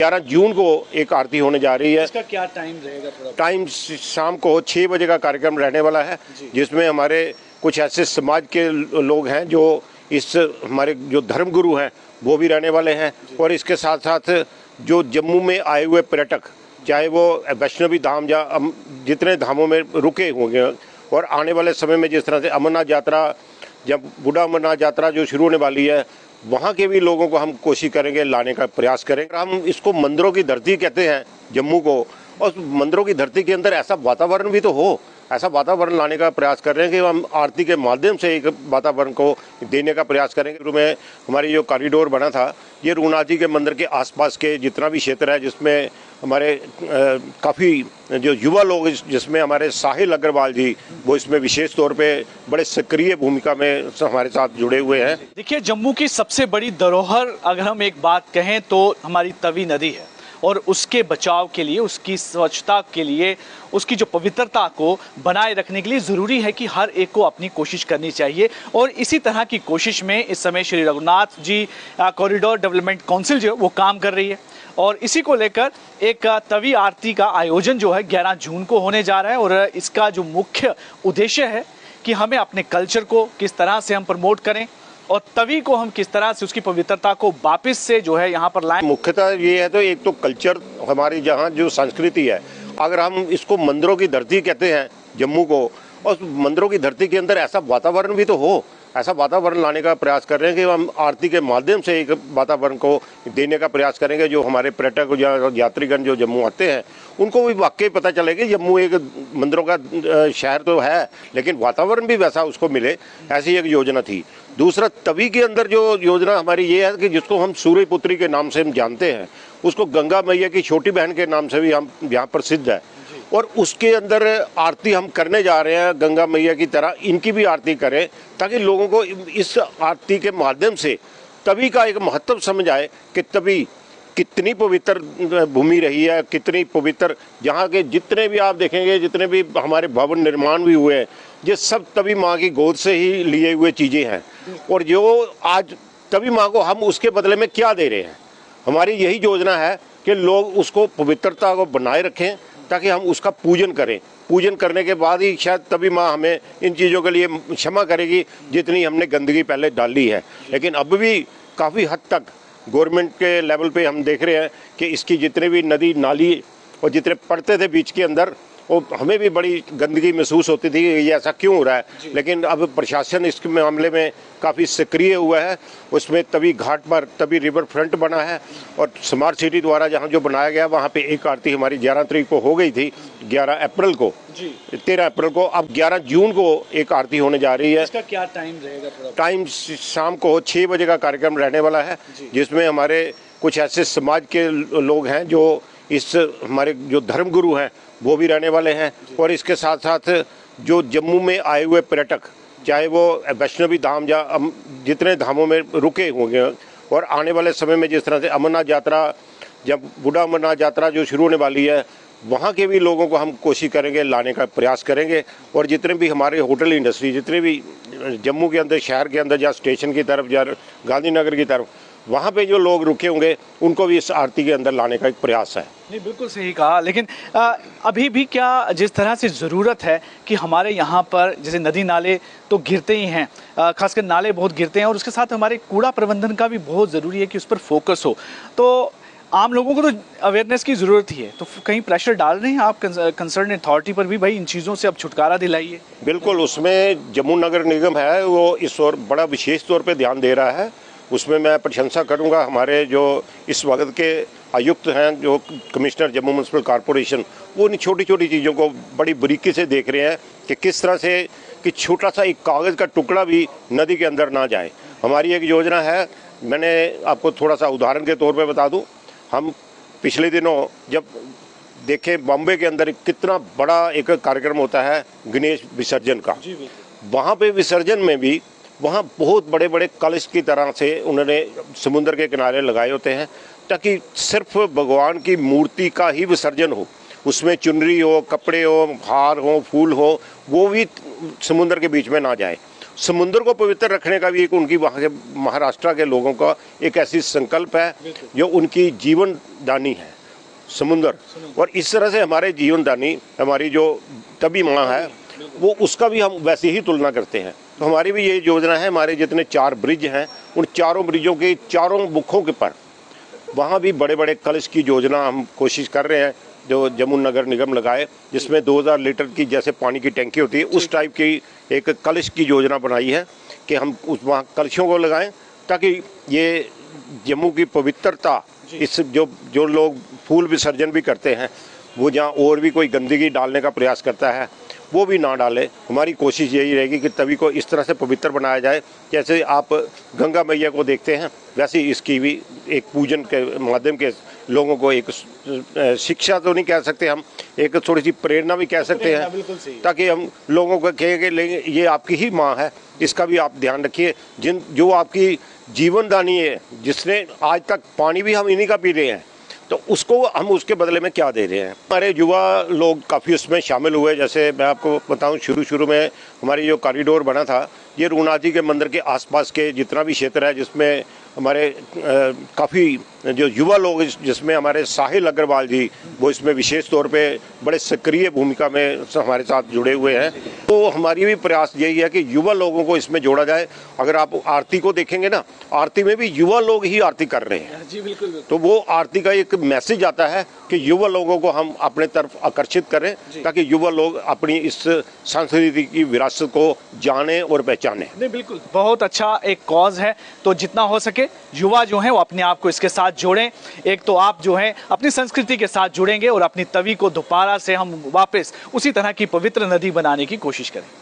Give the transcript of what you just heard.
11 जून को एक आरती होने जा रही है। इसका क्या टाइम रहेगा? टाइम शाम को 6 बजे का कार्यक्रम रहने वाला है, जिसमें हमारे कुछ ऐसे समाज के लोग हैं जो इस हमारे जो धर्मगुरु हैं वो भी रहने वाले हैं, और इसके साथ साथ जो जम्मू में आए हुए पर्यटक, चाहे वो वैष्णवी धाम या जितने धामों में रुके होंगे, और आने वाले समय में जिस तरह से अमरनाथ यात्रा, जब बूढ़ा अमरनाथ यात्रा जो शुरू होने वाली है, वहाँ के भी लोगों को हम कोशिश करेंगे लाने का प्रयास करेंगे। हम इसको मंदिरों की धरती कहते हैं जम्मू को, और मंदिरों की धरती के अंदर ऐसा वातावरण भी तो हो, ऐसा वातावरण लाने का प्रयास कर रहे हैं कि हम आरती के माध्यम से एक वातावरण को देने का प्रयास करेंगे। शुरू में हमारी जो कॉरिडोर बना था, ये रघुनाथ जी के मंदिर के आसपास के जितना भी क्षेत्र है, जिसमें हमारे काफ़ी जो युवा लोग, जिसमें हमारे साहिल अग्रवाल जी, वो इसमें विशेष तौर पे बड़े सक्रिय भूमिका में हमारे साथ जुड़े हुए हैं। देखिए, जम्मू की सबसे बड़ी धरोहर अगर हम एक बात कहें तो हमारी तवी नदी है, और उसके बचाव के लिए, उसकी स्वच्छता के लिए, उसकी जो पवित्रता को बनाए रखने के लिए ज़रूरी है कि हर एक को अपनी कोशिश करनी चाहिए। और इसी तरह की कोशिश में इस समय Shri Raghunath ji corridor development council जो वो काम कर रही है, और इसी को लेकर एक तवी आरती का आयोजन जो है 11 जून को होने जा रहा है। और इसका जो मुख्य उद्देश्य है कि हमें अपने कल्चर को किस तरह से हम प्रमोट करें, और तवी को हम किस तरह से उसकी पवित्रता को वापस से जो है यहाँ पर लाएं। मुख्यतः ये है, तो एक तो कल्चर, हमारी जहाँ जो संस्कृति है, अगर हम इसको मंदिरों की धरती कहते हैं जम्मू को, और मंदिरों की धरती के अंदर ऐसा वातावरण भी तो हो, ऐसा वातावरण लाने का प्रयास कर रहे हैं कि हम आरती के माध्यम से एक वातावरण को देने का प्रयास करेंगे। जो हमारे पर्यटक या यात्रीगण जो जम्मू आते हैं, उनको भी वाकई पता चले कि जम्मू एक मंदिरों का शहर तो है, लेकिन वातावरण भी वैसा उसको मिले, ऐसी एक योजना थी। दूसरा, तवी के अंदर जो योजना हमारी ये है कि जिसको हम सूर्यपुत्री के नाम से हम जानते हैं, उसको गंगा मैया की छोटी बहन के नाम से भी हम यहाँ प्रसिद्ध है, और उसके अंदर आरती हम करने जा रहे हैं गंगा मैया की तरह, इनकी भी आरती करें, ताकि लोगों को इस आरती के माध्यम से तवी का एक महत्व समझ आए कि तवी कितनी पवित्र भूमि रही है, कितनी पवित्र, जहाँ के जितने भी आप देखेंगे, जितने भी हमारे भवन निर्माण भी हुए हैं, ये सब तवी माँ की गोद से ही लिए हुए चीज़ें हैं। और जो आज तवी माँ को हम उसके बदले में क्या दे रहे हैं, हमारी यही योजना है कि लोग उसको पवित्रता को बनाए रखें, ताकि हम उसका पूजन करें। पूजन करने के बाद ही शायद तभी माँ हमें इन चीज़ों के लिए क्षमा करेगी जितनी हमने गंदगी पहले डाली है। लेकिन अब भी काफ़ी हद तक गवर्नमेंट के लेवल पे हम देख रहे हैं कि इसकी जितने भी नदी नाली और जितने पड़ते थे बीच के अंदर, वो हमें भी बड़ी गंदगी महसूस होती थी कि ये ऐसा क्यों हो रहा है। लेकिन अब प्रशासन इस मामले में काफ़ी सक्रिय हुआ है। उसमें तभी घाट पर तभी रिवर फ्रंट बना है, और स्मार्ट सिटी द्वारा जहाँ जो बनाया गया, वहाँ पे एक आरती हमारी 11 तारीख को हो गई थी, 11 अप्रैल को, 13 अप्रैल को। अब 11 जून को एक आरती होने जा रही है। इसका क्या टाइम रहेगा? टाइम शाम को 6 बजे का कार्यक्रम रहने वाला है, जिसमें हमारे कुछ ऐसे समाज के लोग हैं जो इस हमारे जो धर्मगुरु हैं वो भी रहने वाले हैं, और इसके साथ साथ जो जम्मू में आए हुए पर्यटक, चाहे वो वैष्णवी धाम या जितने धामों में रुके होंगे, और आने वाले समय में जिस तरह से अमरनाथ यात्रा, जब बूढ़ा अमरनाथ यात्रा जो शुरू होने वाली है, वहाँ के भी लोगों को हम कोशिश करेंगे लाने का प्रयास करेंगे। और जितने भी हमारे होटल इंडस्ट्री, जितने भी जम्मू के अंदर, शहर के अंदर, या स्टेशन की तरफ या गांधीनगर की तरफ, वहाँ पे जो लोग रुके होंगे, उनको भी इस आरती के अंदर लाने का एक प्रयास है। नहीं, बिल्कुल सही कहा। लेकिन अभी भी क्या जिस तरह से ज़रूरत है कि हमारे यहाँ पर जैसे नदी नाले तो गिरते ही हैं, खासकर नाले बहुत गिरते हैं, और उसके साथ हमारे कूड़ा प्रबंधन का भी बहुत ज़रूरी है कि उस पर फोकस हो। तो आम लोगों को तो अवेयरनेस की ज़रूरत ही है, तो कहीं प्रेशर डाल रहे हैं आप कंसर्न अथॉरिटी पर भी, भाई इन चीज़ों से अब छुटकारा दिलाइए? बिल्कुल, उसमें जम्मू नगर निगम है, वो इस ओर बड़ा विशेष तौर पर ध्यान दे रहा है। उसमें मैं प्रशंसा करूंगा हमारे जो इस वक्त के आयुक्त हैं, जो कमिश्नर जम्मू म्यूनसिपल कॉरपोरेशन, वो इन छोटी छोटी चीज़ों को बड़ी बारीकी से देख रहे हैं कि किस तरह से कि छोटा सा एक कागज़ का टुकड़ा भी नदी के अंदर ना जाए। हमारी एक योजना है, मैंने आपको थोड़ा सा उदाहरण के तौर पे बता दूं, हम पिछले दिनों जब देखें बॉम्बे के अंदर कितना बड़ा एक कार्यक्रम होता है गणेश विसर्जन का, वहाँ पे विसर्जन में भी वहाँ बहुत बड़े बड़े कलश की तरह से उन्होंने समुद्र के किनारे लगाए होते हैं, ताकि सिर्फ भगवान की मूर्ति का ही विसर्जन हो, उसमें चुनरी हो, कपड़े हो, हार हो, फूल हो, वो भी समुद्र के बीच में ना जाए। समुद्र को पवित्र रखने का भी एक उनकी वहाँ के महाराष्ट्र के लोगों का एक ऐसी संकल्प है जो उनकी जीवन दानी है समुद्र। और इस तरह से हमारे जीवन दानी हमारी जो तभी माँ है वो उसका भी हम वैसे ही तुलना करते हैं। तो हमारी भी ये योजना है, हमारे जितने 4 ब्रिज हैं उन चारों ब्रिजों के चारों मुखों के पर वहाँ भी बड़े बड़े कलश की योजना हम कोशिश कर रहे हैं जो जमुना नगर निगम लगाए, जिसमें 2000 लीटर की जैसे पानी की टैंकी होती है उस टाइप की एक कलश की योजना बनाई है कि हम उस वहाँ कलशों को लगाएं ताकि ये जम्मू की पवित्रता, इस जो लोग फूल विसर्जन भी करते हैं वो जहाँ और भी कोई गंदगी डालने का प्रयास करता है वो भी ना डाले। हमारी कोशिश यही रहेगी कि तभी को इस तरह से पवित्र बनाया जाए, जैसे आप गंगा मैया को देखते हैं वैसे इसकी भी एक पूजन के माध्यम के लोगों को एक शिक्षा तो नहीं कह सकते हम, एक थोड़ी सी प्रेरणा भी कह सकते हैं, ताकि हम लोगों को कहेंगे ये आपकी ही माँ है, इसका भी आप ध्यान रखिए। जो आपकी जीवनदानी है, जिसने आज तक पानी भी हम इन्हीं का पी रहे हैं, तो उसको हम उसके बदले में क्या दे रहे हैं। हमारे युवा लोग काफ़ी उसमें शामिल हुए। जैसे मैं आपको बताऊं, शुरू में हमारी जो कॉरिडोर बना था ये रघुनाथ जी के मंदिर के आसपास के जितना भी क्षेत्र है जिसमें हमारे काफ़ी जो युवा लोग, जिसमें हमारे साहिल अग्रवाल जी वो इसमें विशेष तौर पे बड़े सक्रिय भूमिका में हमारे साथ जुड़े हुए हैं। तो हमारी भी प्रयास यही है कि युवा लोगों को इसमें जोड़ा जाए। अगर आप आरती को देखेंगे ना, आरती में भी युवा लोग ही आरती कर रहे हैं जी, बिल्कुल। तो वो आरती का एक मैसेज आता है कि युवा लोगों को हम अपने तरफ आकर्षित करें ताकि युवा लोग अपनी इस संस्कृति की विरासत को जाने और पहचाने। नहीं, बिल्कुल, बहुत अच्छा एक कॉज है। तो जितना हो सके युवा जो हैं वो अपने आप को इसके साथ जोड़ें। एक तो आप जो हैं अपनी संस्कृति के साथ जुड़ेंगे और अपनी तवी को दोबारा से हम वापस उसी तरह की पवित्र नदी बनाने की कोशिश करें।